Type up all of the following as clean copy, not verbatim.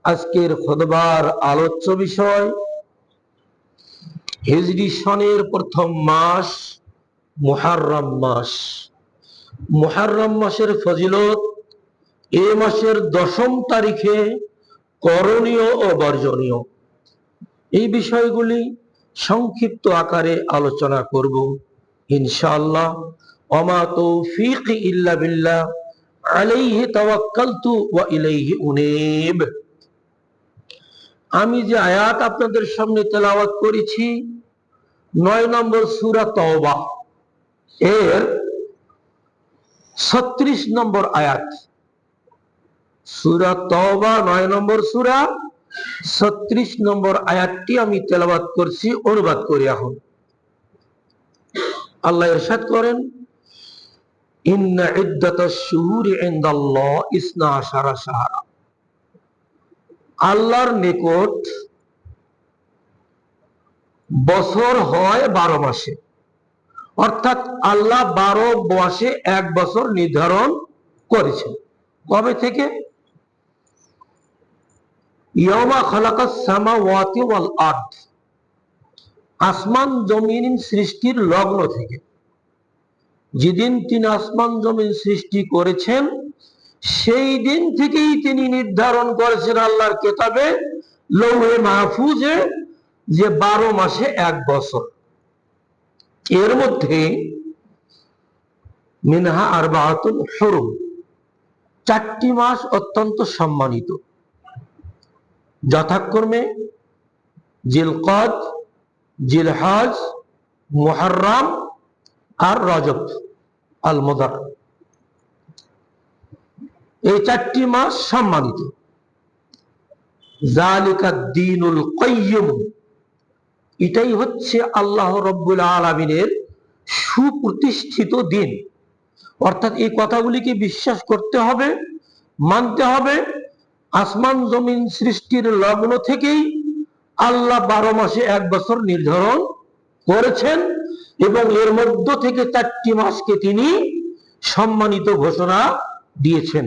আজকের খুতবার আলোচ্য বিষয় হিজরি সনের প্রথম মাস মুহররম মাস। মুহররম মাসের ফজিলত, এ মাসের 10ম তারিখে করণীয় ও বর্জনীয়, এই বিষয়গুলি সংক্ষিপ্ত আকারে আলোচনা করব ইনশাআল্লাহ। ওমা তৌফিক ইল্লা বিল্লাহ, আলাইহি তাওয়াক্কালতু ওয়া ইলাইহি উনীব। আমি যে আয়াত আপনাদের সামনে তেলাওয়াত করেছি 9 নম্বর সূরা তওবা এর 36 নম্বর আয়াত। সূরা তওবা 9 নম্বর সূরা 36 নম্বর আয়াতটি আমি তেলাওয়াত করছি, অনুবাদ করি এখন। আল্লাহ ইরশাদ করেন, ইন্না ইদ্দাতাশ শুহুরি ইনদাল্লাহ 12 শাহরা। আল্লাহর নিকট বছর হয় 12 মাসে, অর্থাৎ আল্লাহ 12 মাসে 1 বছর নির্ধারণ করেছেন। কবে থেকে? ইয়ামা খালাকাস সামাওয়াতি ওয়াল আরদ, আসমান জমিন সৃষ্টির লগ্ন থেকে। যেদিন তিনি আসমান জমিন সৃষ্টি করেছেন সেই দিন থেকেই তিনি নির্ধারণ করেছেন আল্লাহর কিতাবে লৌহে মাহফুজে যে 12 মাসে 1 বছর। এর মধ্যে মিনহা আরবাআতুন হুরুম, 4টি মাস অত্যন্ত সম্মানিত, যথাক্রমে জিলকদ, জিলহজ, মুহররম আর রজব আল মুদার। এই 4টি মাস সম্মানিত। যালিকা দ্বীনুল কাইয়্যিম, এটাই হচ্ছে আল্লাহ রাব্বুল আলামিনের সুপ্রতিষ্ঠিত দিন। অর্থাৎ এই কথাগুলিকে বিশ্বাস করতে হবে, মানতে হবে। আসমান জমিন সৃষ্টির লগ্ন থেকেই আল্লাহ 12 মাসে 1 বছর নির্ধারণ করেছেন এবং এর মধ্য থেকে 4টি মাসকে তিনি সম্মানিত ঘোষণা দিয়েছেন।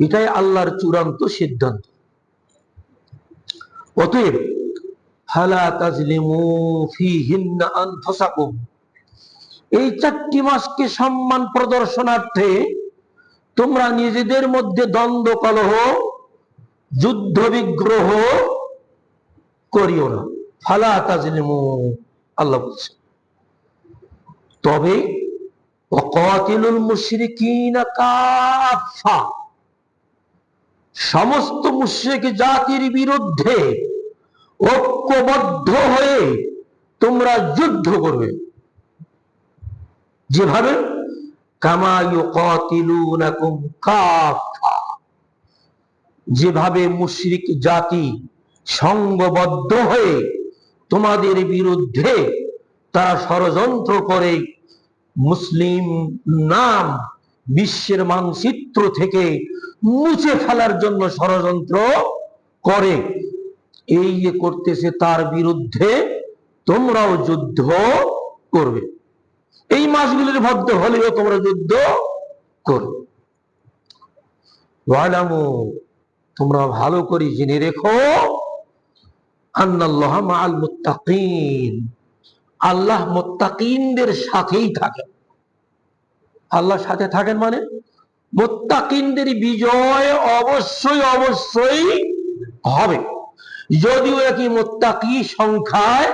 এটাই আল্লাহর চূড়ান্ত সিদ্ধান্ত। অতএব ফালা তাজলিমু ফীহিন্না আনফুসাকুম, এই 4টি মাসকে সম্মান প্রদর্শনার্থে তোমরা নিজেদের মধ্যে দ্বন্দ্ব কলহ, যুদ্ধ বিগ্রহ করিও না। ফালা তাজলিমু, আল্লাহ বলছেন। তবে ওয়াকাতিলুল মুশরিকিনা কাফা, সমস্ত মুশরিক জাতির বিরুদ্ধে ঐক্যবদ্ধ হয়ে তোমরা যুদ্ধ করবে। যেভাবে কামা ইউকাতিলুনাকুম কাফা, যেভাবে মুশরিক জাতি সংঘবদ্ধ হয়ে তোমাদের বিরুদ্ধে তারা ষড়যন্ত্র করে মুসলিম নাম বিশ্বের মানচিত্র থেকে মুছে ফেলার জন্য ষড়যন্ত্র করে, এই যে করতেছে তার বিরুদ্ধে তোমরাও যুদ্ধ করবে। এই মাসগুলির মধ্যে হলেও তোমরা যুদ্ধ করবে। ওয়ালামু, তোমরা ভালো করে জেনে রেখো, আন্নাল্লাহা মাআল মুত্তাকিন, আল্লাহ মুত্তাকিনদের সাথেই থাকেন। আল্লাহর সাথে থাকেন মানে মুত্তাকিনদের বিজয় অবশ্যই অবশ্যই হবে, যদিও একই মুত্তাকি সংখ্যায়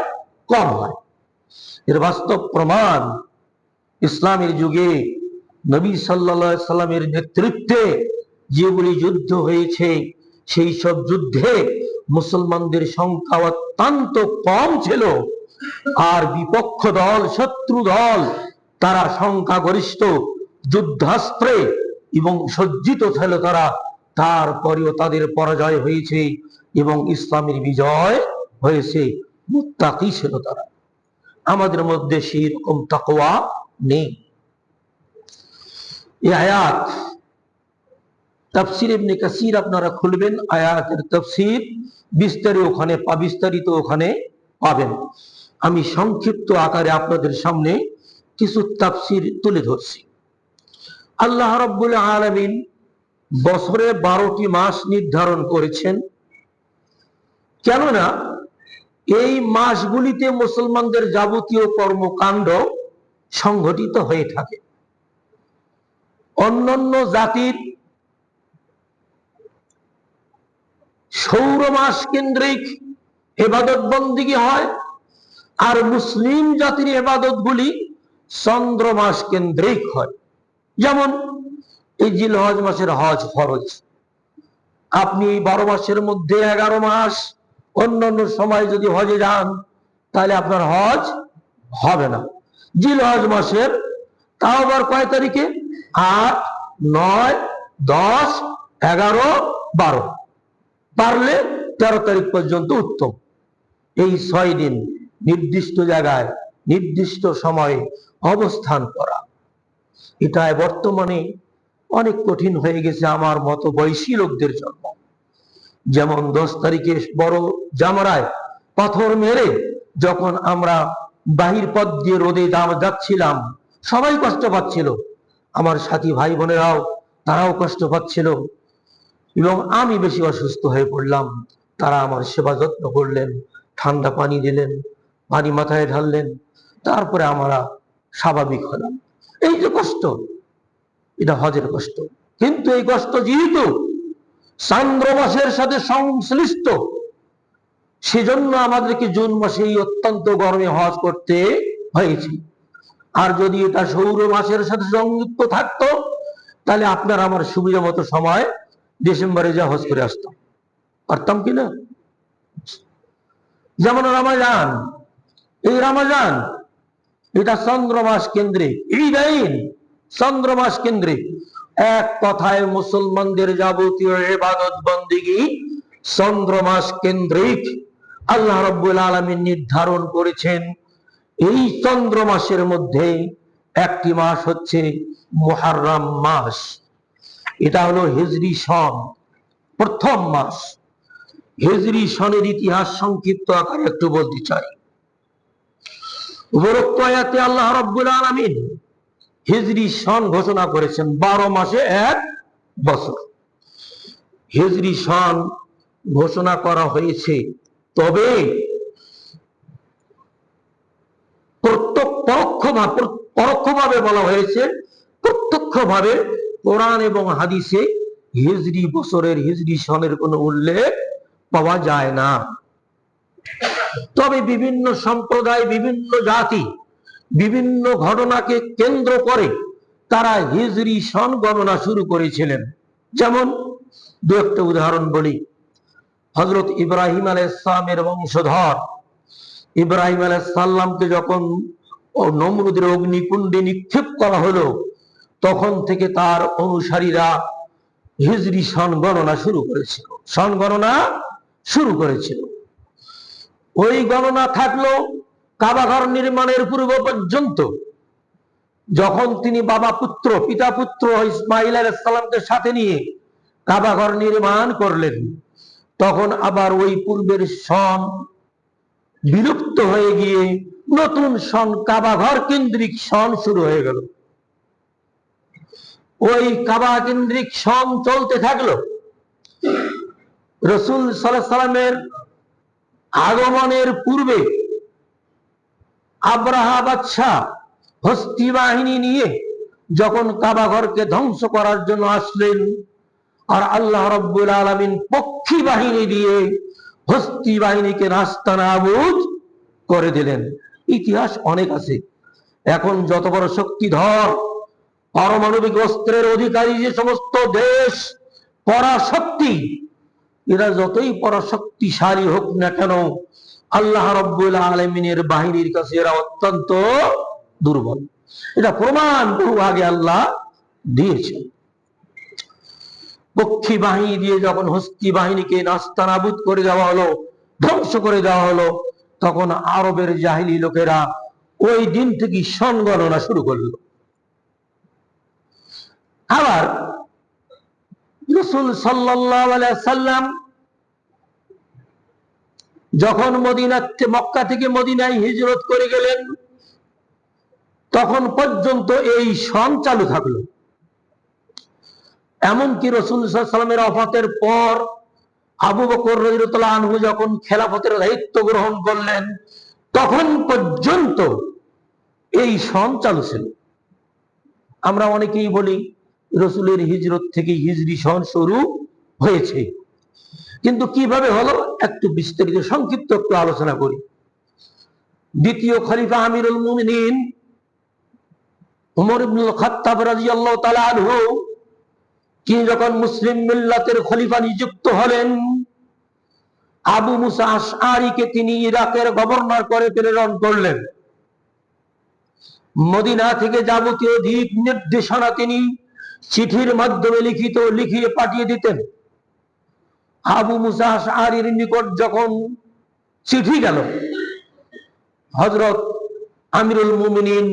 কম হয়। এর বাস্তব প্রমাণ ইসলামের যুগে নবী সাল্লাল্লাহু আলাইহি সাল্লামের নেতৃত্বে যেগুলি যুদ্ধ হয়েছে, সেই সব যুদ্ধে মুসলমানদের সংখ্যা অত্যন্ত কম ছিল, আর বিপক্ষ দল, শত্রু দল, তারা সংখ্যাগরিষ্ঠ, যুদ্ধাস্ত্রে এবং সজ্জিত ছিল তারা। তারপরেও তাদের পরাজয় হয়েছে এবং ইসলামের বিজয় হয়েছে। মুত্তাকি ছিল তারা। আমাদের মধ্যে সেই রকম তাকওয়া নেই। এই আয়াত তাফসীর ইবনে কাসীর আপনারা খুলবেন, আয়াতের তাফসীর বিস্তারিত ওখানে পাবেন। আমি সংক্ষিপ্ত আকারে আপনাদের সামনে কিছু তাফসীর তুলে ধরছি। আল্লাহ রাব্বুল আলামিন বছরে 12টি মাস নির্ধারণ করেছেন। কেননা এই মাসগুলিতে মুসলমানদের যাবতীয় কর্মকাণ্ড সংঘটিত হয়ে থাকে। অন্যান্য জাতির সৌর মাস কেন্দ্রিক ইবাদত বন্দিগি হয়, আর মুসলিম জাতির ইবাদত গুলি চন্দ্র মাস কেন্দ্রিক হয়। যেমন এই জিলহজ মাসের হজ ফরজ, আপনি 12 মাসের মধ্যে 11 মাস অন্যান্য সময় যদি হজে যান তাহলে আপনার হজ হবে না। জিলহজ মাসের তাও আবার কয় তারিখে? 8, 9, 10, 11, 12, পারলে 13 তারিখ পর্যন্ত উত্তম। এই 6 দিন নির্দিষ্ট জায়গায় নির্দিষ্ট সময়ে অবস্থান করা, এটা বর্তমানে অনেক কঠিন হয়ে গেছে আমার মতো বয়সী লোকদের জন্য। যেমন 10 তারিখে বড় জামরায় পাথর মেরে যখন আমরা বাহির পথ দিয়ে রোদে যাচ্ছিলাম, সবাই কষ্ট পাচ্ছিল, আমার সাথী ভাই বোনেরাও তারাও কষ্ট পাচ্ছিল, এবং আমি বেশি অসুস্থ হয়ে পড়লাম। তারা আমার সেবা যত্ন করলেন, ঠান্ডা পানি দিলেন, পানি মাথায় ঢাললেন, তারপরে আমরা স্বাভাবিক হলাম। এই যে কষ্ট, এটা হজের কষ্ট। কিন্তু এই কষ্ট যেহেতু চন্দ্র মাসের সাথে সংশ্লিষ্ট, সেজন্য আমাদেরকে জুন মাসে এই অত্যন্ত গরমে হজ করতে হয়েছে। আর যদি এটা সৌর মাসের সাথে সংযুক্ত থাকতো তাহলে আপনার আমার সুবিধা মতো সময় ডিসেম্বরে যা হজ করে আসতাম, পারতাম কিনা? যেমন রমাজান, এই রমাজান এটা চন্দ্র মাস কেন্দ্রিক, ঈদাইন চন্দ্র মাস কেন্দ্রিক। এক কথায় মুসলমানদের যাবতীয় ইবাদত বন্দিগি চন্দ্র মাস কেন্দ্রিক। আল্লাহ রাব্বুল আলামিন নির্ধারণ করেছেন এই চন্দ্র মাসের মধ্যে একটি মাস হচ্ছে মুহররম মাস। এটা হলো হিজরি সন, প্রথম মাস। হিজরি সনের ইতিহাস সংক্ষিপ্ত আকারে একটু বলতে চাই। উপরোক্ত আয়াতে আল্লাহ রাব্বুল আলামিন হিজরি সন ঘোষণা করেছেন 12 মাসে 1 বছর। হিজরি সন ঘোষণা করা হয়েছে, তবে পরোক্ষভাবে বলা হয়েছে, প্রত্যক্ষভাবে কোরআন এবং হাদিসে হিজরি বছরের হিজরি সনের কোনো উল্লেখ পাওয়া যায় না। তবে বিভিন্ন সম্প্রদায়, বিভিন্ন জাতি বিভিন্ন ঘটনাকে কেন্দ্র করে তারা হিজরি সন গণনা শুরু করেছিলেন। যেমন দু একটা উদাহরণ বলি। হযরত ইব্রাহিম আলাইহিস সালামের বংশধর ইব্রাহিম আলাইহিস সালামকে যখন নমরুদের অগ্নিকুণ্ডে নিক্ষেপ করা হলো, তখন থেকে তার অনুসারীরা হিজরি সন গণনা শুরু করেছিল। ওই গণনা থাকলো কাবাঘর নির্মাণের পূর্ব পর্যন্ত। যখন তিনি পিতা পুত্র ইসমাইল আলাইহিস সালামকে সাথে নিয়ে কাবাঘর নির্মাণ করলেন, তখন আবার ওই পূর্বের সন বিলুপ্ত হয়ে গিয়ে নতুন সন, কাবাঘর কেন্দ্রিক সন শুরু হয়ে গেল। ওই কাবা কেন্দ্রিক সন চলতে থাকলো। রাসূল সাল্লাল্লাহু আলাইহি সাল্লামের আগমনের পূর্বে আব্রাহা বাদশাহ হস্তি বাহিনী নিয়ে যখন কাবাঘরকে ধ্বংস করার জন্য আসলেন, আর আল্লাহ রাব্বুল আলামিন পক্ষী বাহিনী দিয়ে হস্তি বাহিনীকে নাস্তানাবুদ করে দিলেন। ইতিহাস অনেক আছে। এখন যত বড় শক্তিধর পারমাণবিক অস্ত্রের অধিকারী যে সমস্ত দেশ, পরাশক্তি, এরা যতই পরাশক্তিশালী হোক না কেন, আল্লাহ রাব্বুল আলামিনের বাহিনীর কাছে এরা অত্যন্ত দুর্বল। এটা প্রমাণ বহু আগে আল্লাহ দিয়েছেন। পক্ষী বাহিনী দিয়ে যখন হস্তি বাহিনীকে নাস্তানাবুদ করে দেওয়া হলো, ধ্বংস করে দেওয়া হলো, তখন আরবের জাহিলি লোকেরা ওই দিন থেকে সন গণনা শুরু করলো। আবার রাসূল সাল্লাল্লাহু আলাইহি সাল্লাম যখন মক্কা থেকে মদিনায় হিজরত করে গেলেন, তখন পর্যন্ত এই সন চালু থাকলো। এমনকি রাসূল সাল্লাল্লাহু আলাইহি ওয়াসাল্লামের ওফাতের পর আবু বকর রাদিয়াল্লাহু আনহু যখন খেলাফতের দায়িত্ব গ্রহণ করলেন তখন পর্যন্ত এই সন চালু ছিল। আমরা অনেকেই বলি রসুলের হিজরত থেকে হিজরি সন শুরু হয়েছে, কিন্তু কিভাবে হলো একটু বিস্তারিত সংক্ষিপ্ত একটু আলোচনা করি। দ্বিতীয় খলিফা আমিরুল মুমিনিন উমর ইবনুল খাত্তাব রাদিয়াল্লাহু তাআলা আনহু তিনি যখন মুসলিম মিল্লাতের খলিফা নিযুক্ত হলেন, আবু মুসা আশআরীকে তিনি ইরাকের গভর্নর করে প্রেরণ করলেন। মদিনা থেকে যাবতীয় দিক নির্দেশনা তিনি চিঠির মাধ্যমে লিখিয়ে পাঠিয়ে দিতেন। আবু মুসা আশআরীর নিকট যখন চিঠি গেল, হযরত আমিরুল মুমিনিন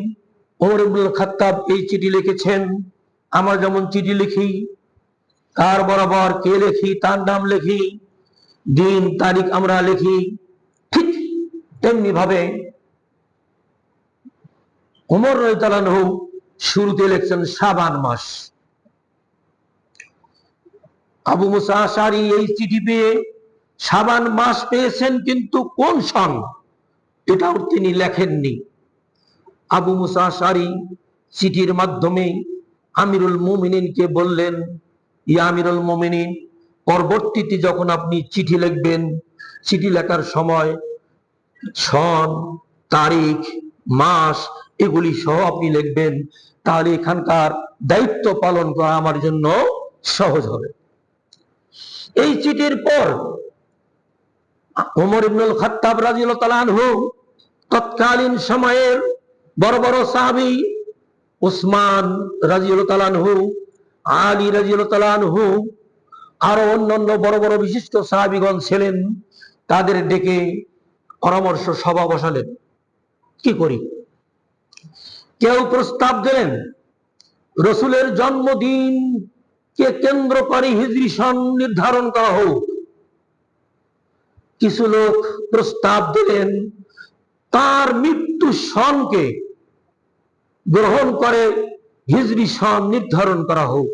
ওমর ইবনুল খাত্তাব এই চিঠি লিখেছেন, আমরা যেমন চিঠি লিখি কার বরাবর কে লিখি তার নাম লিখি, দিন তারিখ আমরা লিখি, ঠিক তেমনি ভাবে ওমর রাদিয়াল্লাহু আনহু শুরুতে লিখছেন শাবান মাস। আবু মুসা আশআরী এই চিঠি পেয়ে শাবান মাস পেয়েছেন, কিন্তু কোন সন এটাও তিনি লেখেননি। আবু মুসা আশআরী চিঠির মাধ্যমে আমিরুল মুমিনিনকে বললেন, ইয়া আমিরুল মুমিনিন, পরবর্তীতে যখন আপনি চিঠি লিখবেন, চিঠি লেখার সময় সন তারিখ মাস এগুলি সহ আপনি লিখবেন, তাহলে এখানকার দায়িত্ব পালন করা আমার জন্য সহজ হবে। এই চিঠির পর ওমর ইবনুল খাত্তাব রাদিয়াল্লাহু তাআলা আনহু তৎকালীন সময়ের বড় বড় সাহাবী উসমান রাদিয়াল্লাহু তাআলা আনহু, আলী রাদিয়াল্লাহু তাআলা আনহু, আরো অন্যান্য বড় বড় বিশিষ্ট সাহাবীগণ ছিলেন, তাদের ডেকে পরামর্শ সভা বসালেন, কি করি? কেউ প্রস্তাব দিলেন রসুলের জন্মদিন কে কেন্দ্র করে হিজরি সন নির্ধারণ করা হোক। কিছু লোক প্রস্তাব দিলেন তার মৃত্যু সনকে গ্রহণ করে হিজরি সন নির্ধারণ করা হোক।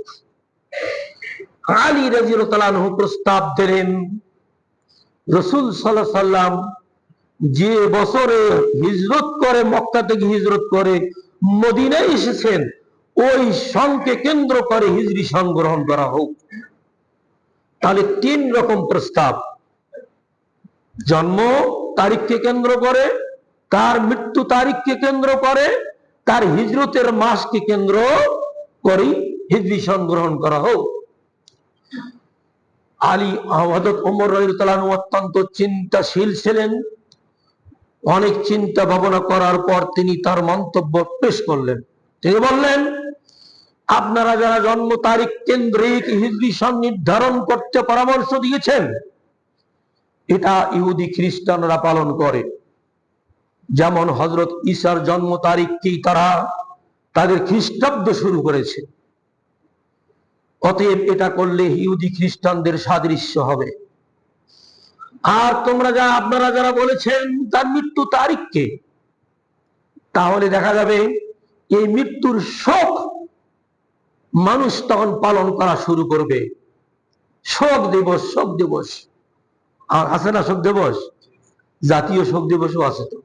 আলী রাদিয়াল্লাহু তাআলা আনহু প্রস্তাব দিলেন রাসূল সাল্লাল্লাহু আলাইহি সাল্লাম যে বছরে হিজরত করে, মক্কা থেকে হিজরত করে মদিনায় এসেছেন, ওই সনকে কেন্দ্র করে হিজরি সন গ্রহণ করা হোক। তাহলে তিন রকম প্রস্তাব, জন্ম তারিখকে কেন্দ্র করে, তার মৃত্যু তারিখকে কেন্দ্র করে, তার হিজরতের মাসকে কেন্দ্র করে হিজরি সন গ্রহণ করা হোক। আলী হযরত ওমর রাদিয়াল্লাহু তাআলা অত্যন্ত চিন্তাশীল ছিলেন। অনেক চিন্তা ভাবনা করার পর তিনি তার মন্তব্য পেশ করলেন। তিনি বললেন, আপনারা যারা জন্ম তারিখ কেন্দ্রিক হিজরি সন নির্ধারণ করতে পরামর্শ দিয়েছেন, এটা ইহুদি খ্রিস্টানরা পালন করে। যেমন হযরত ঈসার জন্ম তারিখকেই তারা তাদের খ্রিস্টাব্দ শুরু করেছে। অতএব এটা করলে ইহুদি খ্রিস্টানদের সাদৃশ্য হবে। আর আপনারা যারা বলেছেন তার মৃত্যু তারিখকে, তাহলে দেখা যাবে এই মৃত্যুর শোক মানুষ তখন পালন করা শুরু করবে। শোক দিবস, শোক দিবস আর আছে না, শোক দিবস, জাতীয় শোক দিবসও আছে, তো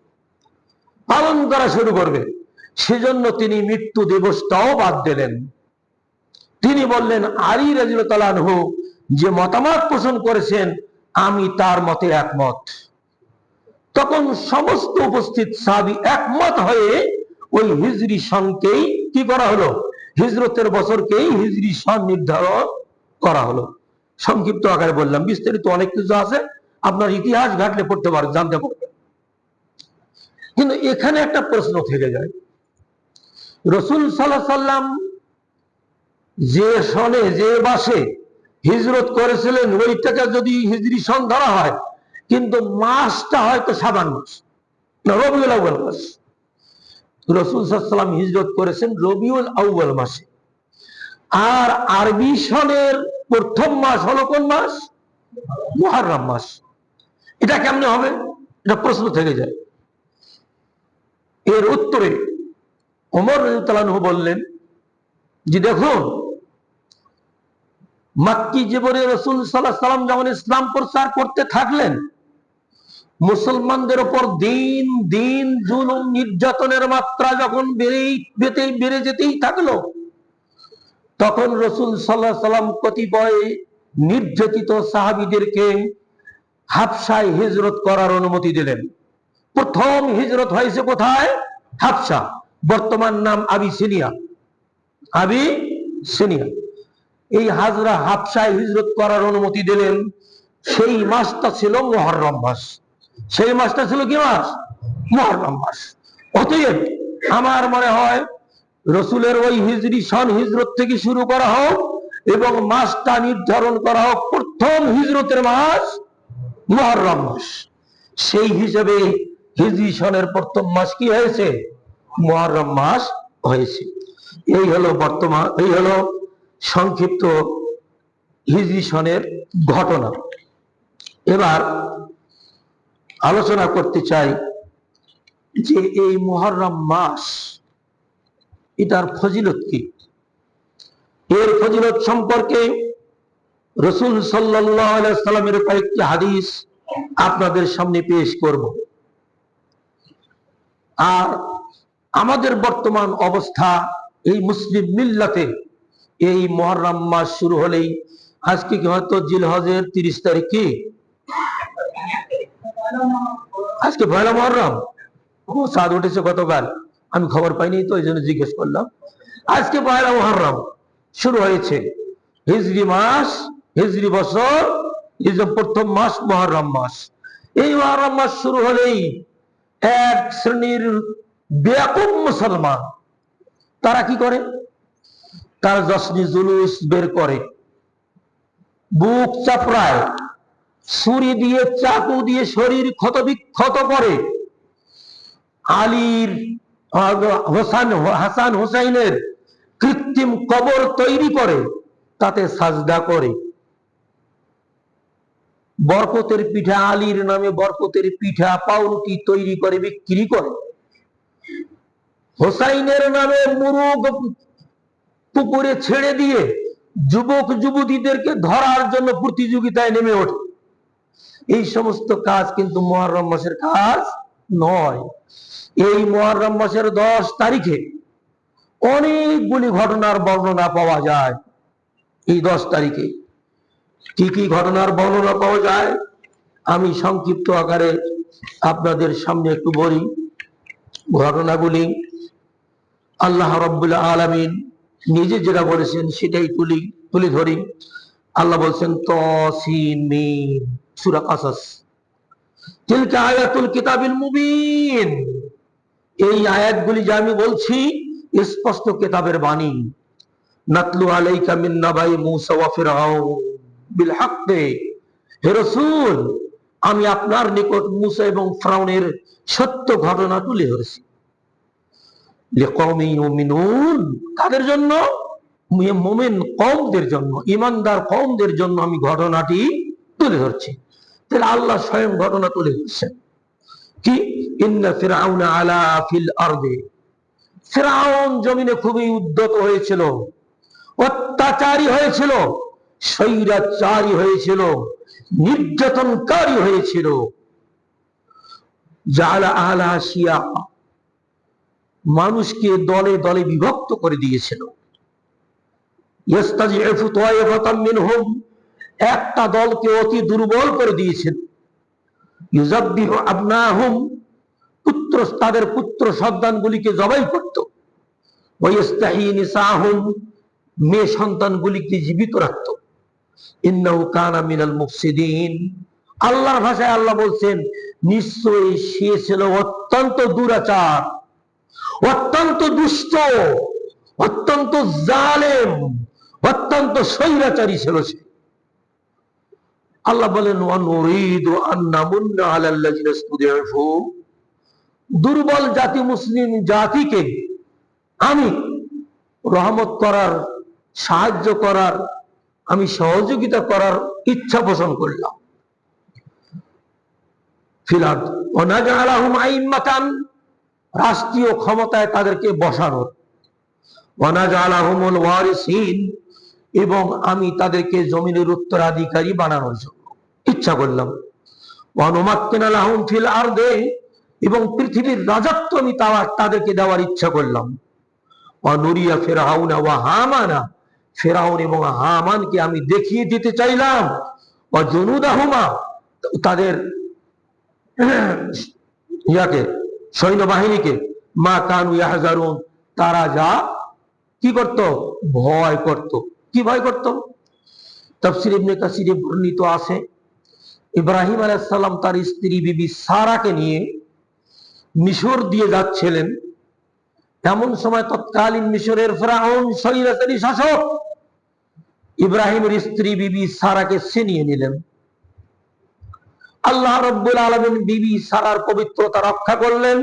পালন করা শুরু করবে। সেজন্য তিনি মৃত্যু দিবসটাও বাদ দিলেন। তিনি বললেন, আলী রাদিয়াল্লাহু তাআলা আনহু যে মতামত পোষণ করেছেন আমি তার মতে একমত। তখন সমস্ত উপস্থিত সাহাবী একমত হয়ে ওই হিজরি সনকেই কি করা হলো, হিজরতের বছরকেই হিজরি সন নির্ধারণ করা হলো। সংক্ষিপ্ত আকারে বললাম, বিস্তারিত অনেক কিছু আছে, আপনার ইতিহাস ঘাটলে পড়তে পারেন, জানতে পারবেন। কিন্তু এখানে একটা প্রশ্ন থেকে যায়, রাসূল সাল্লাল্লাহু আলাইহি সাল্লাম যে সনে যে মাসে হিজরত করেছিলেন ওইটাকে যদি হিজরি সন ধরা হয়, কিন্তু মাসটা হয়তো শাবান মাস না রবিউল আউয়াল মাস। রাসূল সাল্লাল্লাহু আলাইহি সাল্লাম হিজরত করেছেন রবিউল আউয়াল মাসে, আর আরবি সনের প্রথম মাস হলো কোন মাস? মুহররম মাস। এটা কেমনে হবে? এটা প্রশ্ন থেকে যায়। এর উত্তরে ওমর রাদিয়াল্লাহু তাআলা আনহু বললেন যে দেখুন, মাক্কি জীবনে রাসূল সাল্লাল্লাহু আলাইহি সাল্লাম যখন ইসলাম প্রচার করতে থাকলেন, মুসলমানদের উপর দিন দিন জুলুম নির্যাতনের মাত্রা যখন বেড়ে যেতেই থাকলো, তখন রাসূল সাল্লাল্লাহু আলাইহি সাল্লাম কতিপয় নির্যাতিত সাহাবীদেরকে হাবশায় হিজরত করার অনুমতি দিলেন। প্রথম হিজরত হয়েছে কোথায়? হাবশা, বর্তমান নাম আবিসিনিয়া। এই হাবশায় হিজরত করার অনুমতি দিলেন। সেই মাসটা ছিল মুহররম মাস। সেই মাসটা ছিল কি মাস? মুহররম মাস। অতএব আমার মনে হয় রসুলের ওই হিজরি সন হিজরত থেকে শুরু করা হোক এবং মাসটা নির্ধারণ করা হোক, প্রথম হিজরতের মাস মুহররম মাস। সেই হিসেবে হিজরি সনের প্রথম মাস কি হয়েছে? মুহররম মাস হয়েছে। এই হলো সংক্ষিপ্ত হিজরি সনের ঘটনা। এবার আলোচনা করতে চাই যে এই মুহররম মাস, এটার ফজিলত কি। এর ফজিলত সম্পর্কে রাসূল সাল্লাল্লাহু আলাইহি ওয়াসাল্লামের কয়েকটি হাদিস আপনাদের সামনে পেশ করব। আর আমাদের বর্তমান অবস্থা, এই মুসলিম মিল্লাতে এই মুহররম মাস শুরু হলেই, আজকে কি হয়তো জিলহজের 30 তারিখ, কি আজকে পয়লা মুহররম? চাঁদ উঠেছে গতকাল, আমি খবর পাইনি তো এই জন্য জিজ্ঞেস করলাম। আজকে পয়লা মুহররম শুরু হয়েছে। হিজরি মাস, হিজরি বছর, প্রথম মাস মুহররম মাস। এই মুহররম মাস শুরু হলেই এক শ্রেণীর বেয়াকুব মুসলমান, তারা কি করে? তার জশ্নী জুলুস বের করে, বুক চাপড়ায়, ছুরি দিয়ে চাকু দিয়ে শরীর ক্ষতবিক্ষত করে, আলীর হাসান হুসাইনের কৃত্রিম কবর তৈরি করে, তাতে সাজদা করে, বরকতের পিঠা, আলীর নামে বরকতের পিঠা পাউরুটি তৈরি করে বিক্রি করে, হোসাইনের নামে মুরগ পুকুরে ছেড়ে দিয়ে যুবক যুবতীদেরকে ধরার জন্য প্রতিযোগিতায় নেমে ওঠে। এই সমস্ত কাজ কিন্তু মুহররম মাসের কাজ নয়। এই মুহররম মাসের 10 তারিখে অনেকগুলি ঘটনার বর্ণনা পাওয়া যায়। এই 10 তারিখে কি কি ঘটনার বর্ণনা পাওয়া যায় আমি সংক্ষিপ্ত আকারে আপনাদের সামনে একটু বলি। ঘটনাগুলি আল্লাহ রাব্বুল আলামিন নিজে যেটা বলেছেন সেটাই তুলে ধরি। আল্লাহ বলছেন তাসিন মিম, সূরা কাসাস, তিলকা আয়াতুল কিতাবিল মুবিন। এই আয়াতগুলি যা আমি বলছি স্পষ্ট কিতাবের বাণী। নাতলু আলাইকা মিন নাবাই মূসা ওয়া ফিরআউন বিল হাক্কি। হে রাসূল, আমি আপনার নিকট মূসা এবং ফিরআউনের সত্য ঘটনা তুলে ধরেছি। লিকাওমি ইউমিনুন, কাদের জন্য? মুমিন কওমদের জন্য, ঈমানদার কওমদের জন্য আমি ঘটনাটি তুলে ধরছি। তাহলে আল্লাহ স্বয়ং ঘটনা তুলে ধরছেন কি? ইন্না ফিরআউনা আলা ফিল আরদি, ফিরআউন জমিনে খুবই উদ্যত হয়েছিল, অত্যাচারী হয়েছিল, স্বৈরাচারী হয়েছিল, নির্যাতনকারী হয়েছিল। জাআলা আহলাহা শিয়া, মানুষকে দলে দলে বিভক্ত করে দিয়েছিল। ইস্তাযিফু তায়ফাতাম মিনহুম, একটা দলকে অতি দুর্বল করে দিয়েছেন। ইউযাব্বিহু আবনাহুম, তাদের পুত্র সন্তানগুলিকে জবাই করত। ওয়া ইস্তাহয়ী নিসাহুম, মেয়ে সন্তানগুলিকে জীবিত রাখত। ইন্নাহু কানা মিনাল মুফসিদিন, আল্লাহর ভাষায় আল্লাহ বলছেন নিশ্চয়ই সে ছিল অত্যন্ত দুরাচার, অত্যন্ত দুষ্ট, অত্যন্ত জালেম, অত্যন্ত স্বৈরাচারী ছিল সে। আল্লাহ বলেন ওয়ানুরিদু আন নামুন্না আলাল্লাযিনা ইসতুদিফু, দুর্বল জাতি মুসলিম জাতিকে আমি রহমত করার, সাহায্য করার, আমি সহযোগিতা করার ইচ্ছা পোষণ করলাম। ফিলাদ ওয়া নাজআলাহুম আইম্মাতান, রাষ্ট্রীয় ক্ষমতায় তাদেরকে বসানোর। ওয়া নাজআলাহুমুল ওয়ারিসিন, এবং আমি তাদেরকে জমিনের উত্তরাধিকারী বানানোর জন্য ইচ্ছা করলাম। ওয়ানুমাক্কিনা লাহুম ফিল আরদে, এবং পৃথিবীর রাজত্ব আমি তাদেরকে দেওয়ার ইচ্ছা করলাম। ওয়ানুরিয়া ফিরআউনা ওয়া হামানা, ফিরআউন এবং হামানকে আমি দেখিয়ে দিতে চাইলাম, ওয়া জুনুদাহুমা, তাদের সৈন্যবাহিনীকে, মা কানু ইয়াহজারুন, তারা যা কি করত, ভয় করত। কি ভয় করত? তাফসীর ইবনে কাসিরে বর্ণিত আছে, ইব্রাহিম আলাইহিস সালাম তার স্ত্রী বিবি সারাকে নিয়ে মিশর দিয়ে যাচ্ছিলেন। এমন সময় তৎকালীন মিশরের ফিরআউন স্বৈরাচারী শাসক ইব্রাহিমের স্ত্রী বিবি সারাকে ছিনিয়ে নিলেন। আল্লাহ রাব্বুল আলামিন বিবি সারার পবিত্রতা রক্ষা করলেন,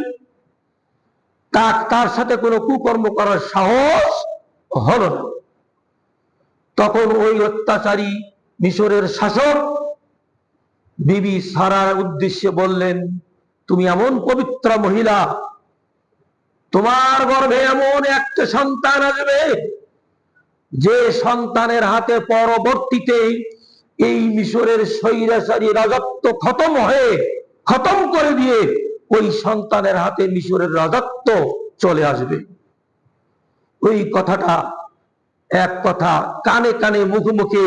তার সাথে কোনো কুকর্ম করার সাহস হলো না। তখন ওই অত্যাচারী মিশরের শাসক বিবি সারার উদ্দেশ্যে বললেন, তুমি এমন পবিত্র মহিলা, তোমার গর্ভে এমন একটা সন্তান আসবে যে সন্তানের হাতে পরবর্তীতে এই মিশরের স্বৈরাচারী রাজত্ব খতম করে দিয়ে ওই সন্তানের হাতে মিশরের রাজত্ব চলে আসবে। ওই কথাটা, এক কথা কানে কানে মুখে মুখে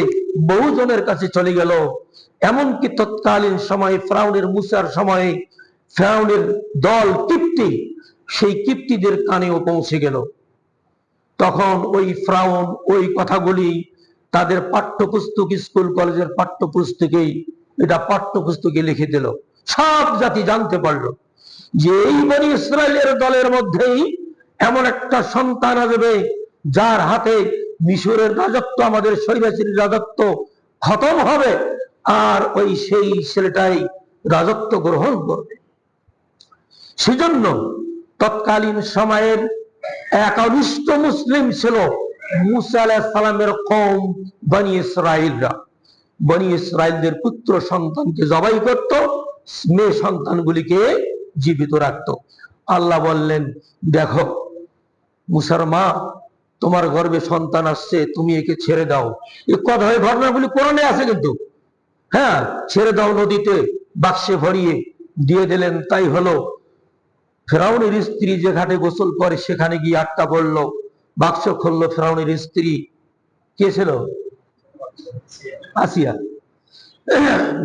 বহুজনের কাছে চলে গেল। এমনকি তৎকালীন সময়ে ফিরআউনের মুসার সময়ে ফিরআউনের দল কিপ্তি, সেই কিপ্তিদের কানেও পৌঁছে গেল। তখন ওই ফিরআউন ওই কথাগুলি তাদের পাঠ্যপুস্তক, স্কুল কলেজের পাঠ্যপুস্তকে লিখে দিল। সব জাতি জানতে পারলো যে এই বনি ইসরায়েলের দলের মধ্যেই এমন একটা সন্তান আসবে যার হাতে মিশরের রাজত্ব, আমাদের স্বৈরাচারী রাজত্ব খতম হবে, আর ওই সেই ছেলেটাই রাজত্ব গ্রহণ করবে। সেজন্য তৎকালীন সময়ের এক অনিষ্ট মুসলিম ছিল মুসা আলাইহিস সালামের কওম বনি ইসরাইলরা। বনি ইসরাইলদের পুত্র সন্তানকে জবাই করত, মেয়ে সন্তানগুলিকে জীবিত রাখত। আল্লাহ বললেন, দেখো মুসার মা, তোমার গর্ভে সন্তান আসছে, তুমি একে ছেড়ে দাও। এই কথায় ঘটনাগুলি কোরআনে আছে কিন্তু, হ্যাঁ, ছেড়ে দাও নদীতে, বাক্সে ভরিয়ে দিয়ে দিলেন। তাই হলো, ফিরআউনের স্ত্রী যে ঘাটে গোসল করে সেখানে গিয়ে আটকা পড়লো, বাক্স খুললো, ফিরআউনের স্ত্রী কে ছিল? আসিয়া।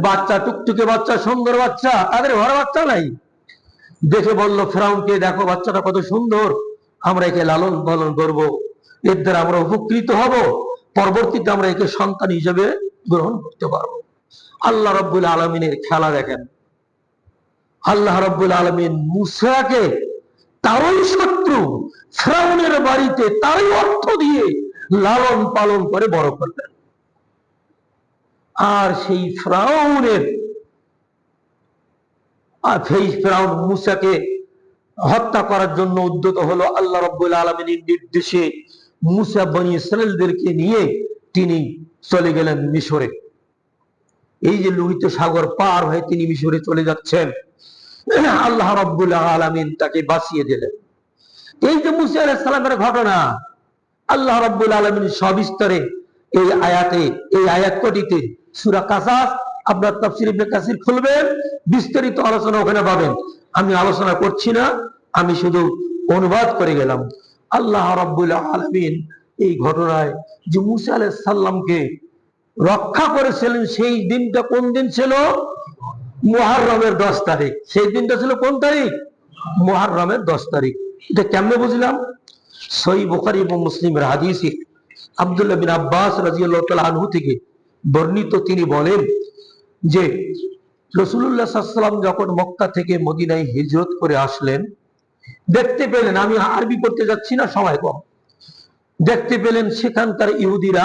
বাচ্চা, টুকটুকে বাচ্চা, সুন্দর বাচ্চা, তাদের ঘরে বাচ্চা নাই। দেখে বলল ফিরআউনকে, দেখো বাচ্চাটা কত সুন্দর, আমরা একে লালন পালন করবো, এর দ্বারা আমরা উপকৃত হব, পরবর্তীতে আমরা একে সন্তান হিসেবে গ্রহণ করতে পারবো। আল্লাহ রাব্বুল আলামিনের খেলা দেখেন। আল্লাহ রাব্বুল আলামিন মুসাকে তারই শত্রু ফিরআউনের বাড়িতে তারই অর্থ দিয়ে লালন পালন করে বড় করলেন। আর সেই ফিরআউন মুসাকে হত্যা করার জন্য উদ্যত হলো। আল্লাহ রাব্বুল আলামিনের নির্দেশে মুসা বনী ইসরাইলদেরকে নিয়ে তিনি চলে গেলেন মিশরে। এই যে লোহিত সাগর পার হয়ে তিনি মিশরে চলে যাচ্ছেন, আল্লাহ রাব্বুল আলামিন তাকে বাঁচিয়ে দিলেন। এই যে মুসা আলাইহিস সালামের ঘটনা, আল্লাহ রাব্বুল আলামিন সবিস্তারে এই আয়াত কটিতে, সূরা কাসাস, আপনার তাফসীর ইবনে কাসির খুলবেন, বিস্তারিত আলোচনা ওখানে পাবেন। আমি আলোচনা করছি না, আমি শুধু অনুবাদ করে গেলাম। আল্লাহ রাব্বুল আলামিন এই ঘটনায় যে মুসা আলাইহিস সালামকে রক্ষা করেছিলেন, সেই দিনটা কোন দিন ছিল? মুহররমের 10 তারিখ। সেই দিনটা ছিল কোন তারিখ? মুহররমের 10 তারিখ। এটা কেমনে বুঝলাম? সহিহ বুখারী এবং মুসলিমের হাদিসে আব্দুল্লাহ বিন আব্বাস রাদিয়াল্লাহু তাআলা আনহু থেকে বর্ণিত, তিনি বলেন যে রাসূলুল্লাহ সাল্লাল্লাহু আলাইহি ওয়াসাল্লাম যখন মক্কা থেকে মদিনায় হিজরত করে আসলেন, দেখতে পেলেন, আমি আরবি পড়তে যাচ্ছি না, সময় কম, দেখতে পেলেন সেখানকার ইহুদিরা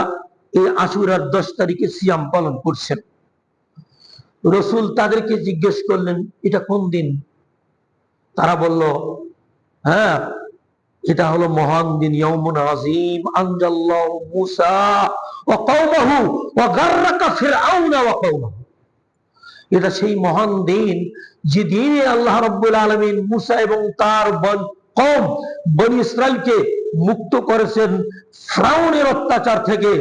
এই আশুরার 10 তারিখে সিয়াম পালন করছেন। রাসূল তাদেরকে জিজ্ঞেস করলেন, এটা কোন দিন? তারা বলল, হ্যাঁ, এটা হলো মহান দিন, ইয়াউমুন আযীম আনজাল্লাহু মুসা ওয়া কওমাহু ওয়া গাররাকা ফিরআউনা ওয়া কওমাহু। এটা সেই মহান দিন যে দিনে আল্লাহ রাব্বুল আলামিন মুসা এবং তার কওম বনি ইসরাইলকে মুক্ত করেছেন ফিরআউনের অত্যাচার থেকে,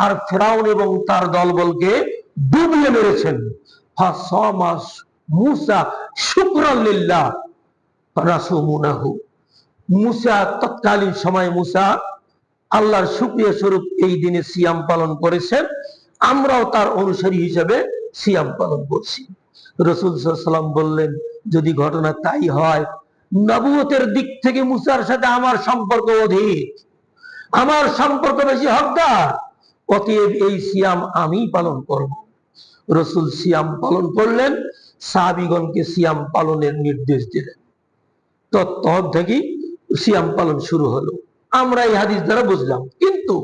আর ফেরাউন এবং তার দলবলকে ডুবিয়ে মেরেছেন। মুসা শুকরান লিল্লাহ রাসূমুনাহু, মুসা তৎকালীন সময় মুসা আল্লাহর শুকরিয়া স্বরূপ এই দিনে সিয়াম পালন করেছেন। আমরাও তার অনুসারী হিসেবে সিয়াম পালন করছি। রাসূল সাল্লাল্লাহু আলাইহি ওয়াসাল্লাম বললেন, যদি ঘটনা তাই হয়, নবুয়তের দিক থেকে মুসার সাথে আমার সম্পর্ক অধিক, আমার সম্পর্ক বেশি হকদার, অতএব এই সিয়াম আমি পালন করব। রাসূল সিয়াম পালন করলেন, সাহাবীগণকে সিয়াম পালনের নির্দেশ দিলেন। তো তখন থেকে সিয়াম পালন শুরু হলো। আমরা এই হাদিস দ্বারা বুঝলাম। কিন্তু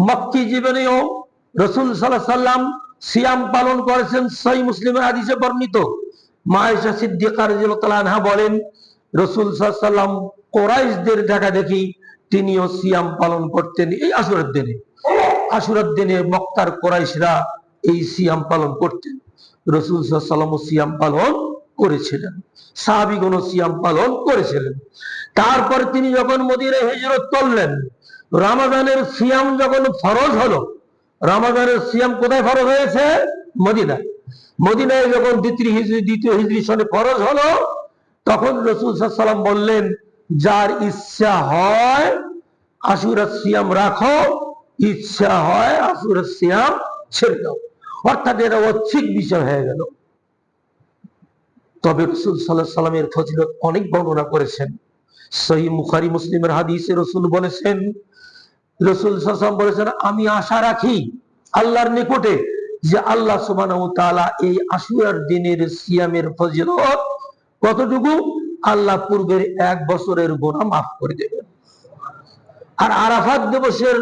মক্কি জীবনেও রাসূল সাল্লাল্লাহু আলাইহি ওয়াসাল্লাম সিয়াম পালন করেছেন। সহিহ মুসলিমের হাদিসে বর্ণিত, মা আয়েশা সিদ্দিকা রাদিয়াল্লাহু তাআলা আনহা বলেন, রাসূল সাল্লাল্লাহু আলাইহি ওয়াসাল্লাম কুরাইশদের দেখা দেখি তিনিও সিয়াম পালন করতেন এই আশুরার দিনে। আশুরার দিনে মক্কার কুরাইশরা এই সিয়াম পালন করতেন। রাসূল সাল্লাল্লাহু আলাইহি ওয়াসাল্লাম সিয়াম পালন করেছিলেন, সাহাবীগণ সিয়াম পালন করেছিলেন। তারপর তিনি যখন মদিনায় হিজরত করলেন, রমাদানের সিয়াম যখন ফরজ হলো, রমাদানের সিয়াম কোথায় ফরজ হয়েছে? মদিনায়। মদিনায় যখন দ্বিতীয় হিজরি সনে ফরজ হলো, তখন রাসূল সাল্লাল্লাহু আলাইহি ওয়াসাল্লাম বললেন, যার ইচ্ছা হয় আশুরার সিয়াম রাখো, ইচ্ছা হয় আশুরার সিয়াম ছেড়ে দাও। অর্থাৎ এটা ঐচ্ছিক বিষয় হয়ে গেল। তবে রাসূল সাল্লাল্লাহু আলাইহি ওয়াসাল্লামের ফজিলত অনেক বর্ণনা করেছেন। সহিহ বুখারী মুসলিমের হাদিসে রাসূল বলেছেন, রাসূল সাল্লাল্লাহু আলাইহি ওয়াসাল্লাম বলেছেন, আমি আশা রাখি আল্লাহর নিকটে যে আল্লাহ সুবহানাহু ওয়া তাআলা এই আশুরার দিনের সিয়ামের ফজিলত কতটুকু, আল্লাহ পূর্বের 1 বছরের গুনাহ মাফ করে দেবেন। আর আরাফাত দিবসের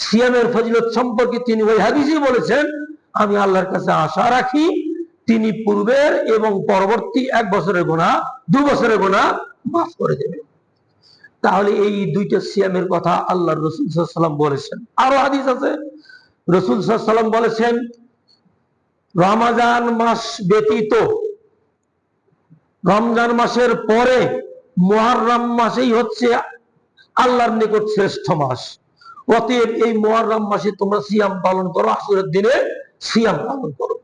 সিয়ামের ফজিলত সম্পর্কে তিনি ওই হাদিসেই বলেছেন, আমি আল্লাহর কাছে আশা রাখি তিনি পূর্বের এবং পরবর্তী 1 বছরের গুনাহ, 2 বছরের গুনাহ মাফ করে দেবেন। তাহলে এই দুইটা সিয়ামের কথা আল্লাহর রাসূল সাল্লাল্লাহু আলাইহি ওয়াসাল্লাম বলেছেন। আরো হাদিস আছে, রাসূল সাল্লাল্লাহু আলাইহি ওয়াসাল্লাম বলেছেন, রমজান মাস ব্যতীত, রমজান মাসের পরে মুহররম মাসেই হচ্ছে আল্লাহর নিকট শ্রেষ্ঠ মাস। অতএব এই মুহররম মাসে তোমরা সিয়াম পালন করো, আশুরার দিনে সিয়াম পালন করো।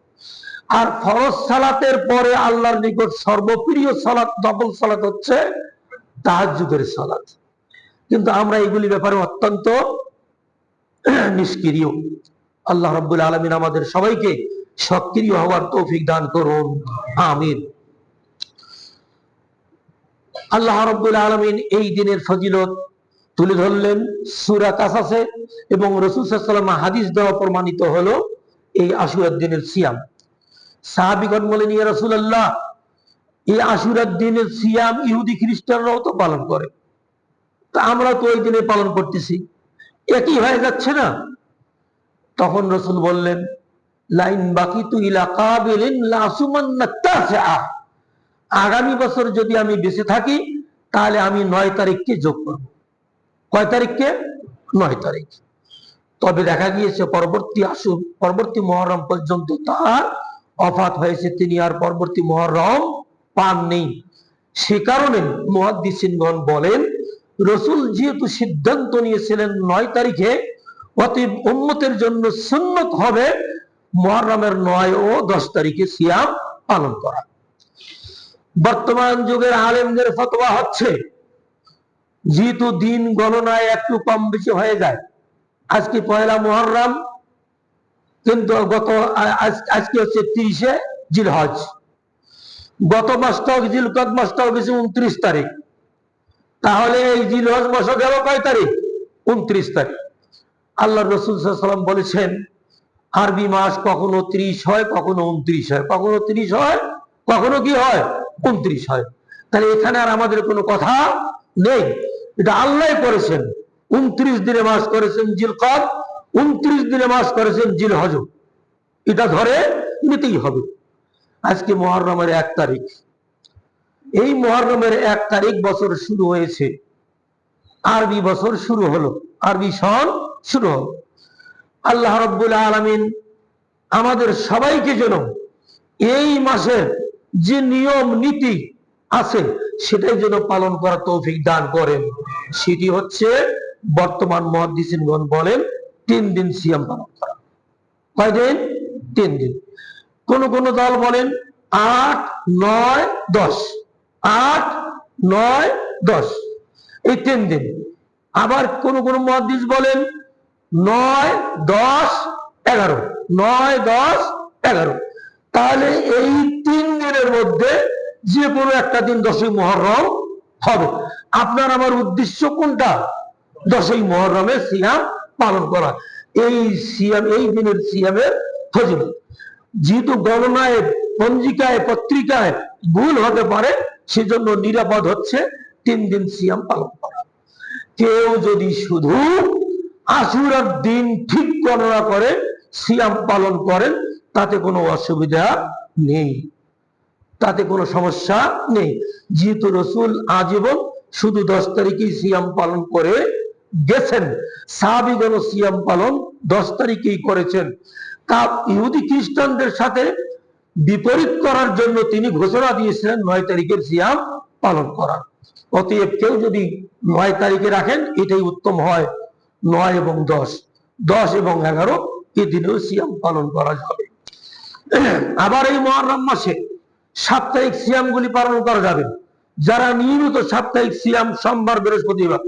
আর ফরজ সালাতের পরে আল্লাহর নিকট সর্বপ্রিয় সালাত, নফল সালাত হচ্ছে তাহাজ্জুদের সালাত। কিন্তু আমরা এগুলি ব্যাপারে অত্যন্ত নিষ্ক্রিয়। আল্লাহ রাব্বুল আলামিন আমাদের সবাইকে সক্রিয় হওয়ার তৌফিক দান করুন, আমিন। আল্লাহ রাব্বুল আলামিন এই দিনের ফজিলত তুলে ধরলেন সূরা কাসাসে, এবং রাসূল সাল্লাল্লাহু আলাইহি ওয়াসাল্লাম হাদিস দ্বারা প্রমাণিত হলো এই আশুরার দিনের সিয়াম। সাহাবীগণ বলেন, ইয়া রাসূলুল্লাহ, এই আশুরার দিনের সিয়াম ইহুদি খ্রিস্টানরাও তো পালন করে, তা আমরা তো ওই দিনে পালন করতেছি, একই হয়ে যাচ্ছে না? তখন রাসূল বললেন, লাইন বাকিতু ইলা কাবিলিন লাসুমান্না তাসআ, আগামী বছর যদি আমি বেঁচে থাকি তাহলে আমি 9 তারিখকে যোগ করব। কয় তারিখকে? 9 তারিখ। তবে দেখা গিয়েছে পরবর্তী মুহররম পর্যন্ত তার ওফাত হয়েছে, তিনি আর পরবর্তী মুহররম পাননি। সে কারণে মুহাদ্দিসিনগণ বলেন, রাসূল যেহেতু সিদ্ধান্ত নিয়েছিলেন 9 তারিখে, অতএব উম্মতের জন্য সুন্নত হবে মুহররমের 9 ও 10 তারিখে সিয়াম পালন করা। বর্তমান যুগের আলেমদের ফতোয়া হচ্ছে, যেহেতু দিন গণনায় একটু কম বেশি হয়ে যায়, আজকে 1 মুহররম, কিন্তু আজকে হচ্ছে 30 জিলহজ, গত মাসটাও জিলকদ মাসটাও গেছে 29 তারিখ, তাহলে এই জিলহজ মাসও গেল কয় তারিখ? 29 তারিখ। আল্লাহ রাসূল সাল্লাল্লাহু আলাইহি ওয়াসাল্লাম বলেছেন, আরবি মাস কখনো 30 হয়, কখনো 29 হয়, কখনো 30 হয়, কখনো কি হয়? 29 হয়। তাহলে এখানে আর আমাদের কোনো কথা নেই, এটা আল্লাহ করেছেন। 29 দিনে মাস করেছেন জিলকদ, 29 দিনে মাস করেছেন জিলহজ, এটা ধরে নিতেই হবে। আজকে মুহররমের 1 তারিখ, এই মুহররমের 1 তারিখ বছর শুরু হয়েছে, আরবি বছর শুরু হলো, আরবি সন শুরু হলো। আল্লাহ রাব্বুল আলামিন আমাদের সবাইকে যেন এই মাসের যে নিয়ম নীতি আছে সেটাই যেন পালন করার তৌফিক দান করেন। সেটি হচ্ছে বর্তমান মুহাদ্দিসিনগণ বলেন 3 দিন সিয়াম পালন করা। কয় দিন? 3 দিন। কোন কোন দল বলেন 8, 9, 10, 8, 9, 10 এই 3 দিন। আবার কোন কোন মুহাদ্দিস বলেন 9, 10, 11, 9, 10, 11। তাহলে এই 3 দিনের মধ্যে যে কোনো একটা দিন 10ই মুহররম হবে। আপনার আমার উদ্দেশ্য কোনটা? 10ই মুহররমের সিয়াম পালন করা। এই সিয়াম, এই দিনের সিয়ামের ফজিলত। যেহেতু গণনায়, পঞ্জিকায়, পত্রিকায় ভুল হতে পারে, সেজন্য নিরাপদ হচ্ছে 3 দিন সিয়াম পালন করা। কেউ যদি শুধু আশুরার দিন ঠিক গণনা করে সিয়াম পালন করেন, তাতে কোনো অসুবিধা নেই, তাতে কোনো সমস্যা নেই। যেহেতু রাসূল আজীবন শুধু 10 তারিখেই সিয়াম পালন করে গেছেন, সাহাবীগণ সিয়াম পালন 10 তারিখেই করেছেন। তা ইহুদি খ্রিস্টানদের সাথে বিপরীত করার জন্য তিনি ঘোষণা দিয়েছিলেন 9 তারিখের সিয়াম পালন করার। অতএব কেউ যদি 9 তারিখে রাখেন, এটাই উত্তম হয়। 9 এবং 10, 10 এবং 11 এই দিনেও সিয়াম পালন করা যাবে। আবার এই মুহররম মাসে সাপ্তাহিক সিয়ামগুলি পালন করা যাবে। যারা নিয়মিত সাপ্তাহিক সিয়াম, সোমবার, বৃহস্পতিবার,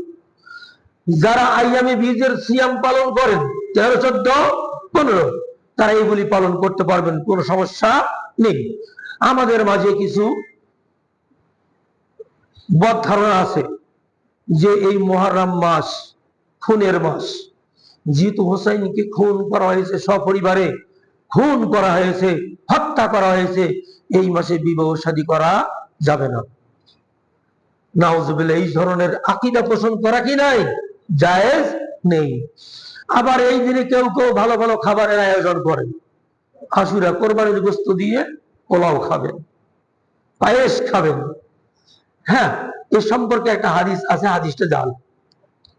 যারা আইয়ামে বীজের সিয়াম পালন করেন 13, 14, 15, তারা এইগুলি পালন করতে পারবেন, কোনো সমস্যা নেই। আমাদের মাঝে কিছু বদ ধারণা আছে যে এই মুহররম মাস খুনের মাস। যেহেতু হোসাইনকে খুন করা হয়েছে, সপরিবারে খুন করা হয়েছে, হত্যা করা হয়েছে, এই মাসে বিবাহ শাদী করা যাবে না। নাউজুবিল্লাহ, এই ধরনের আকীদা পোষণ করা কি নাই? জায়েজ নেই। আবার এই দিনে কেউ কেউ ভালো ভালো খাবারের আয়োজন করেন। আশুরা কোরবানির গোশত দিয়ে পোলাও খাবেন, পায়েস খাবেন। হ্যাঁ, এ সম্পর্কে একটা হাদিস আছে, হাদিসটা জাল।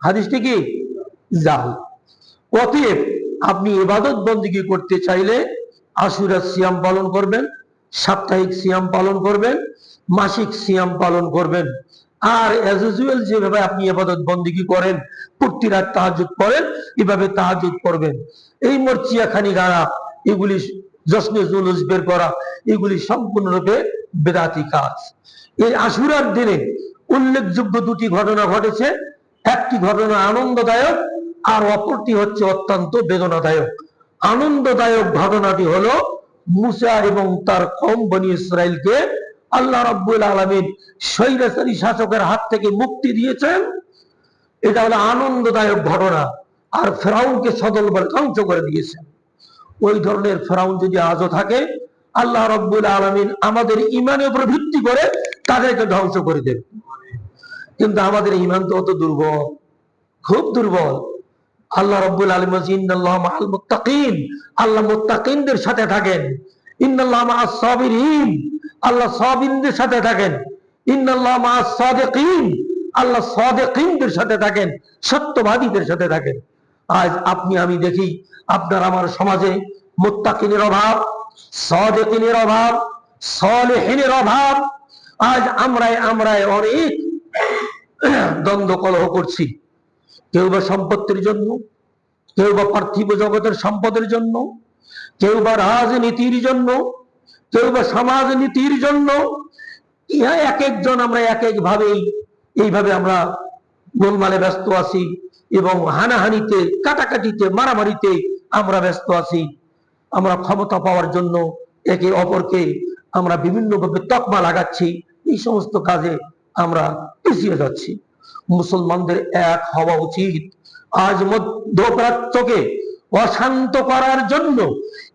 হাদিসটি কি? জাল। অতএব আপনি ইবাদত বন্দেগী করতে চাইলে আশুরা সিয়াম পালন করবেন, সাপ্তাহিক সিয়াম পালন করবেন, মাসিক সিয়াম পালন করবেন। আর এজ ইউজুয়াল যেভাবে আপনি ইবাদত বন্দেগী করেন, প্রতি রাত তাহাজ্জুদ করেন, এভাবে তাহাজ্জুদ করবেন। এই মরচিয়াখানি গাড়া, এগুলি জশ্নে জুলুস বের করা, এগুলি সম্পূর্ণরূপে বেদাতি কাজ। এই আশুরার দিনে উল্লেখযোগ্য 2টি ঘটনা ঘটেছে। একটি ঘটনা আনন্দদায়ক, আর অপরটি হচ্ছে অত্যন্ত বেদনাদায়ক। আনন্দদায়ক ঘটনাটি হলো মুসা এবং তার কওম বনি ইসরাইলকে আল্লাহ রাব্বুল আলামিন স্বৈরাচারী শাসকের হাত থেকে মুক্তি দিয়েছেন। এটা হলো আনন্দদায়ক ঘটনা। আর ফেরাউনকে সদলবলে ধ্বংস করে দিয়েছেন। ওই ধরনের ফেরাউন যদি আজও থাকে, আল্লাহ রাব্বুল আলামিন আমাদের ঈমানের উপর ভিত্তি করে তাদেরকে ধ্বংস করে দেবেন। কিন্তু আমাদের ঈমান তো অত দুর্বল, খুব দুর্বল। আল্লাহ রাব্বুল আলামিন বলেন, ইন্নাল্লাহা মাআল মুত্তাকিন, আল্লাহ মুত্তাকিনদের সাথে থাকেন। ইন্নাল্লাহা মাআস সাবিরিন, আল্লাহ সাবিরদের সাথে থাকেন। ইন্নাল্লাহা মাআস সাদিকিন, আল্লাহ সাদিকিনদের সাথে থাকেন, সত্যবাদীদের সাথে থাকেন। আজ আপনি আমি দেখি আপনার আমার সমাজে মুত্তাকিনের অভাব, সাদিকিনের অভাব, সালেহিনের অভাব। আজ আমরাই অনেক দ্বন্দ্ব কলহ করছি। কেউ বা সম্পত্তির জন্য, কেউ বা পার্থিব জগতের সম্পদের জন্য, কেউ বা রাজনীতির জন্য, কেউ বা সমাজনীতির জন্য। ইহা এক একজন আমরা এক এক ভাবেই এইভাবে আমরা গোলমালে ব্যস্ত আছি এবং হানাহানিতে, কাটাকাটিতে, মারামারিতে আমরা ব্যস্ত আছি। আমরা ক্ষমতা পাওয়ার জন্য একে অপরকে আমরা বিভিন্নভাবে তকমা লাগাচ্ছি। এই সমস্ত কাজে আমরা পিছিয়ে যাচ্ছি। মুসলমানদের এক হওয়া উচিত। আজ মধ্যপ্রাচ্যকে অশান্ত করার জন্য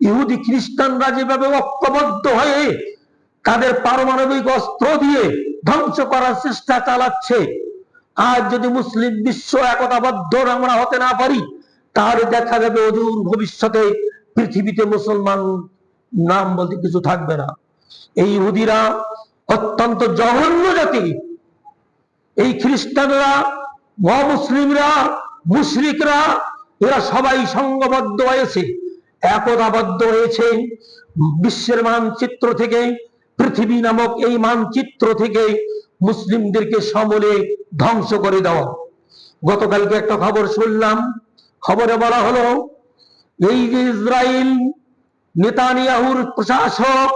ইহুদি খ্রিস্টানরা যেভাবে ঐক্যবদ্ধ হয়ে তাদের পারমাণবিক অস্ত্র দিয়ে ধ্বংস করার চেষ্টা চালাচ্ছে, আজ যদি মুসলিম বিশ্ব একতাবদ্ধ আমরা হতে না পারি, তাহলে দেখা যাবে অদূর ভবিষ্যতে পৃথিবীতে মুসলমান নাম বলতে কিছু থাকবে না। এই ইহুদিরা অত্যন্ত জঘন্য জাতি। এই খ্রিস্টানরা, মুসলিমরা, মুশরিকরা, এরা সবাই সংঘবদ্ধ হয়েছে, একতাবদ্ধ হয়েছে। বিশ্বের মানচিত্র থেকে, পৃথিবী নামক এই মানচিত্র থেকে মুসলিমদেরকে সমূলে ধ্বংস করে দেওয়া। গতকালকে একটা খবর শুনলাম, খবরে বলা হলো এই যে ইসরায়েল নেতানিয়াহুর প্রশাসক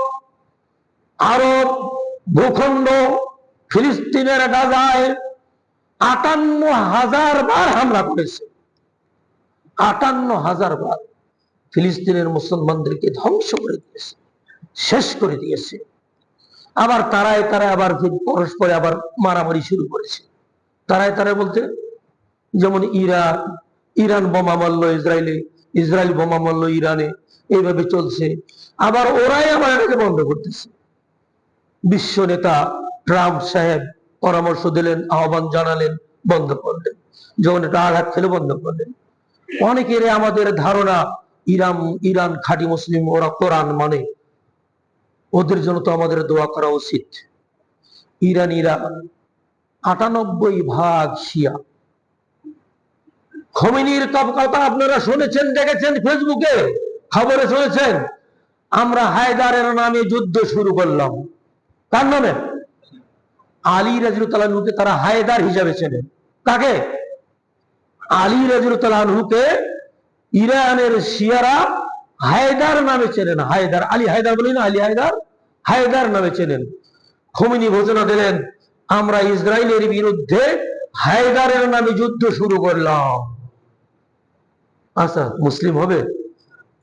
আরব ভূখণ্ড ফিলিস্তিনের গাজায় 58,000 বার হামলা করেছে। 58,000 বার ফিলিস্তিনের মুসলমানদেরকে ধ্বংস করে দিয়েছে, শেষ করে দিয়েছে। আবার তারায় আবার পরস্পরে আবার মারামারি শুরু করেছে। তারায় বলতে যেমন ইরান বোমা মারলো ইসরায়েলে, ইসরায়েল বোমা মারলো ইরানে, এইভাবে চলছে। আবার ওরাই আবার এটাকে বন্ধ করতেছে। বিশ্ব নেতা ট্রাম্প সাহেব পরামর্শ দিলেন, আহ্বান জানালেন, বন্ধ করলেন। যখন এটা আঘাত খেলে বন্ধ করলেন। অনেকের আমাদের ধারণা ইরান খাঁটি মুসলিম, ওরা কোরআন মানে, ওদের জন্য তো আমাদের দোয়া করা উচিত। ইরানিরা 98% শিয়া। খোমেনির কথা আপনারা শুনেছেন, দেখেছেন, ফেসবুকে খবরে শুনেছেন। আমরা হায়দারের নামে যুদ্ধ শুরু করলাম। কার নামে? আলী রাদিয়াল্লাহু আনহুকে তারা হায়দার হিসাবে চেনেন। কাকে? আলী রাদিয়াল্লাহু আনহুকে ইরানের শিয়ারা হায়দার নামে চেনেন। হায়দার, আলী হায়দার বলি না, আলী হায়দার, হায়দার নামে চেনেন। খোমেনি ঘোষণা দিলেন, আমরা ইসরায়েলের বিরুদ্ধে হায়দারের নামে যুদ্ধ শুরু করলাম। আচ্ছা, মুসলিম হবে?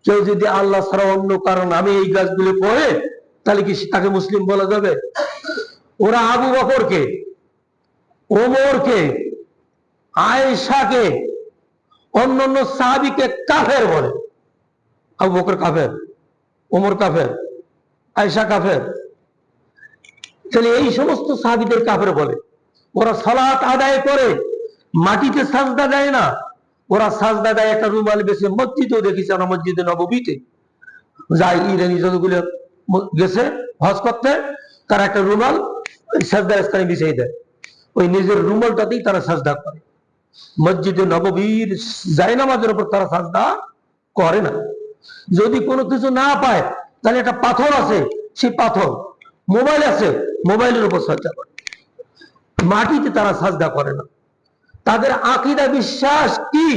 কেউ যদি আল্লাহ ছাড়া অন্য কারণ নামে এই গাছগুলো পড়ে, তাহলে কি তাকে মুসলিম বলা যাবে? ওরা আবু বকরকে, ওমরকে, আয়েশাকে, অন্যান্য সাহাবীকে কাফের বলে। আবু বকর কাফের, ওমর কাফের, আয়েশা কাফের। তাহলে এই সমস্ত সাহাবীদের কাফের বলে। ওরা সালাত আদায় করে মাটিতে সাজদা দেয় না, ওরা সাজদা দেয় একটা রুমাল বেছে। মসজিদেও দেখেছি আমরা, মসজিদে নববীতে যাই, ইরানি যতগুলো গেছে হজ করতে, তারা একটা রুমাল সাজদার স্থানে বিছিয়ে দেয়। ওই নিজের রুমালটাতেই তারা সাজদা করে। মসজিদে নববীর জায়নামাজের উপর তারা সাজদা করে না। যদি কোনো কিছু না পায়, তাহলে একটা পাথর আছে, সেই পাথর, মোবাইল আছে, মোবাইলের উপর সাজদা করে। মাটিতে তারা সাজদা করে না। তাদের আকীদা বিশ্বাস কি?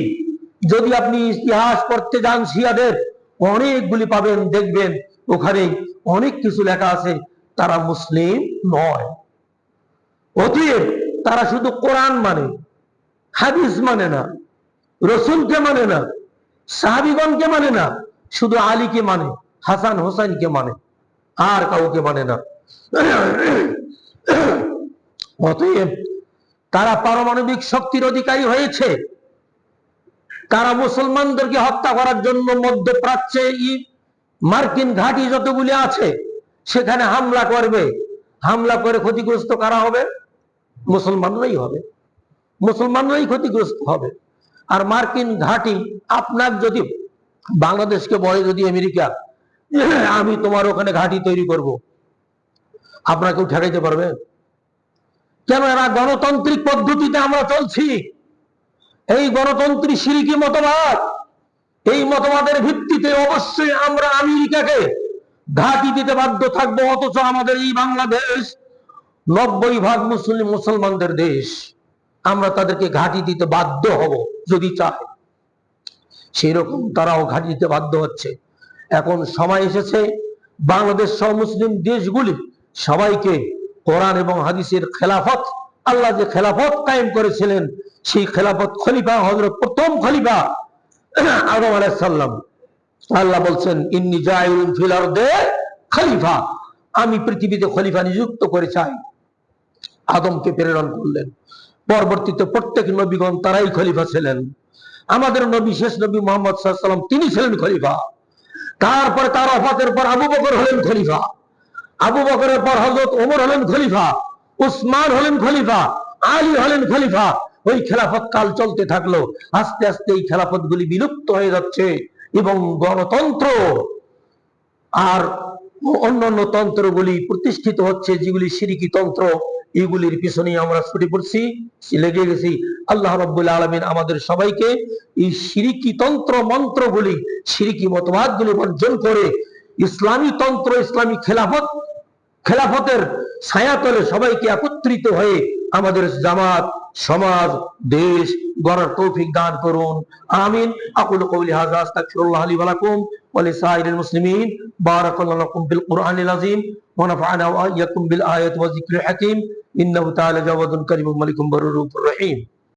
যদি আপনি ইতিহাস পড়তে যান শিয়াদের, অনেকগুলি পাবেন, দেখবেন ওখানে অনেক কিছু লেখা আছে তারা মুসলিম নয়। অতএব তারা শুধু কোরআন মানে, হাদিস মানে না, রসুলকে মানে না, সাহাবীগণকে মানে না, শুধু আলীকে মানে, হাসান হোসেনকে মানে, আর কাউকে মানে না। অতএব তারা পারমাণবিক শক্তির অধিকারী হয়েছে। তারা মুসলমানদেরকে হত্যা করার জন্য মধ্যপ্রাচ্যে মার্কিন ঘাঁটি যতগুলি আছে সেখানে হামলা করবে। হামলা করে ক্ষতিগ্রস্ত কারা হবে? মুসলমানরাই হবে, মুসলমানরাই ক্ষতিগ্রস্ত হবে। আর মার্কিন ঘাঁটি আপনার যদি বাংলাদেশকে বলে, যদি আমেরিকা আমি তোমার ওখানে ঘাঁটি তৈরি করব, আপনাকেও ঠেকাইতে পারবে? কেন? এরা গণতান্ত্রিক পদ্ধতিতে আমরা চলছি। এই গণতন্ত্রী শিরকি মতবাদ, এই মতবাদের ভিত্তিতে অবশ্যই আমরা আমেরিকাকে ঘাঁটি দিতে বাধ্য থাকবো। অথচ আমাদের এই বাংলাদেশ 90% মুসলমানদের দেশ। আমরা তাদেরকে ঘাঁটি দিতে বাধ্য হব যদি চায়। সেই রকম তারাও ঘাঁটি দিতে বাধ্য হচ্ছে। এখন সময় এসেছে বাংলাদেশ সহ মুসলিম দেশগুলি সবাইকে কোরআন এবং হাদিসের খেলাফত, আল্লাহ যে খেলাফত কায়েম করেছিলেন, সেই খেলাফত খলিফা হযরত প্রথম খলিফা আদম আলাইহিস সালাম, আল্লাহ বলছেন ইন্নী জাইলুন ফিল আরদে খলিফা, আমি পৃথিবীতে খলিফা নিযুক্ত করে চাই। আদমকে প্রেরণ করলেন। পরবর্তীতে প্রত্যেক নবীগণ তারাই খলিফা ছিলেন। আমাদের নবী, শেষ নবী মুহাম্মদ সাল্লাল্লাহু আলাইহি ওয়াসাল্লাম, তিনি ছিলেন খলিফা। তারপরে তার ওফাতের পর আবু বকর হলেন খলিফা, আবু বকরের পর হযরত ওমর হলেন খলিফা, উসমান হলেন খলিফা, আলী হলেন খলিফা। ওই খেলাফত কাল চলতে থাকলো। আস্তে আস্তে এই খেলাফত গুলি বিলুপ্ত হয়ে যাচ্ছে এবং গণতন্ত্র আর অন্যান্য তন্ত্রগুলি প্রতিষ্ঠিত হচ্ছে, যেগুলি শিরকি তন্ত্র। এগুলির পিছনে আমরা ছুটে পড়ছি, লেগে গেছি। আল্লাহ রাব্বুল আলামিন আমাদের সবাইকে এই শিরকি তন্ত্র মন্ত্রগুলি, শিরকি মতবাদগুলি বর্জন করে ইসলামী তন্ত্র, ইসলামী খেলাফতের ছায়াতলে সবাইকে একত্রিত হয়ে আমাদের জামাত সমাজ, দেশ গড়ার তৌফিক দান করুন। আমিন। আকুলু কওলি হাযা আস্তাগফিরুল্লাহ লি ওয়া লাকুম ওয়া লিসাইরিল মুসলিমিন। বারাকাল্লাহু লাকুম বিল কুরআনিল আযীম ওয়া নাফা'না ওয়া ইয়্যাকুম বিল আয়াতি ওয়া যিকরিল হাকীম। ইন্নাহু তাআলা জাওয়াদুন কারীমুন মালিকুম বারুরুর রহিম।